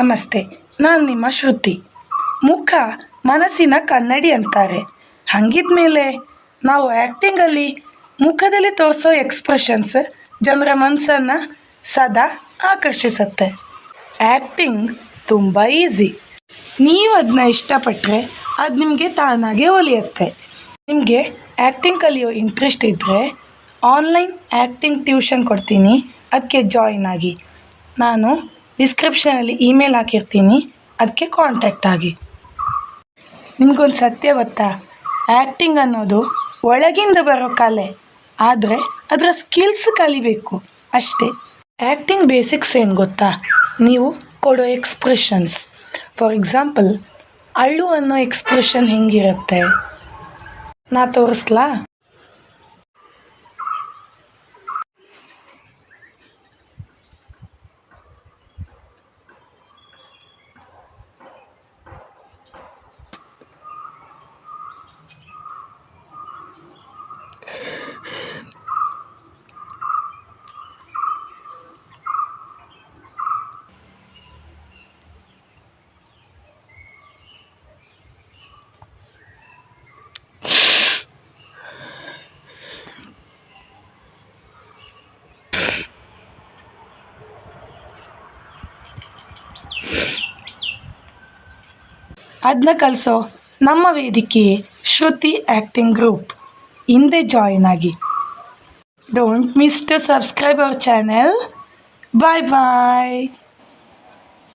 ನಮಸ್ತೆ, ನಾನು ನಿಮ್ಮ ಶ್ರುತಿ. ಮುಖ ಮನಸ್ಸಿನ ಕನ್ನಡಿ ಅಂತಾರೆ. ಹಾಗಿದ್ಮೇಲೆ ನಾವು ಆ್ಯಕ್ಟಿಂಗಲ್ಲಿ ಮುಖದಲ್ಲಿ ತೋರಿಸೋ ಎಕ್ಸ್ಪ್ರೆಷನ್ಸ್ ಜನರ ಮನಸ್ಸನ್ನು ಸದಾ ಆಕರ್ಷಿಸುತ್ತೆ. ಆ್ಯಕ್ಟಿಂಗ್ ತುಂಬ ಈಸಿ. ನೀವು ಅದನ್ನ ಇಷ್ಟಪಟ್ಟರೆ ಅದು ನಿಮಗೆ ತಾನಾಗೆ ಒಲಿಯುತ್ತೆ. ನಿಮಗೆ ಆ್ಯಕ್ಟಿಂಗ್ ಕಲಿಯೋ ಇಂಟ್ರೆಸ್ಟ್ ಇದ್ದರೆ ಆನ್ಲೈನ್ ಆ್ಯಕ್ಟಿಂಗ್ ಟ್ಯೂಷನ್ ಕೊಡ್ತೀನಿ, ಅದಕ್ಕೆ ಜಾಯಿನ್ ಆಗಿ. ನಾನು ಡಿಸ್ಕ್ರಿಪ್ಷನಲ್ಲಿ ಇಮೇಲ್ ಹಾಕಿರ್ತೀನಿ, ಅದಕ್ಕೆ ಕಾಂಟ್ಯಾಕ್ಟ್ ಆಗಿ. ನಿಮಗೊಂದು ಸತ್ಯ ಗೊತ್ತಾ? ಆ್ಯಕ್ಟಿಂಗ್ ಅನ್ನೋದು ಒಳಗಿಂದ ಬರೋ ಕಲೆ, ಆದರೆ ಅದರ ಸ್ಕಿಲ್ಸ್ ಕಲಿಬೇಕು ಅಷ್ಟೇ. ಆ್ಯಕ್ಟಿಂಗ್ ಬೇಸಿಕ್ಸ್ ಏನು ಗೊತ್ತಾ? ನೀವು ಕೊಡೋ ಎಕ್ಸ್ಪ್ರೆಷನ್ಸ್. ಫಾರ್ ಎಕ್ಸಾಂಪಲ್, ಅಳು ಅನ್ನೋ ಎಕ್ಸ್ಪ್ರೆಷನ್ ಹೆಂಗಿರುತ್ತೆ ನಾ ತೋರಿಸ್ಲಾ? ಅದನ್ನ ಕಲಿಸೋ ನಮ್ಮ ವೇದಿಕೆ ಶ್ರುತಿ ಆ್ಯಕ್ಟಿಂಗ್ ಗ್ರೂಪ್. ಹಿಂದೆ ಜಾಯಿನ್ ಆಗಿ. Don't miss to subscribe our channel. Bye bye.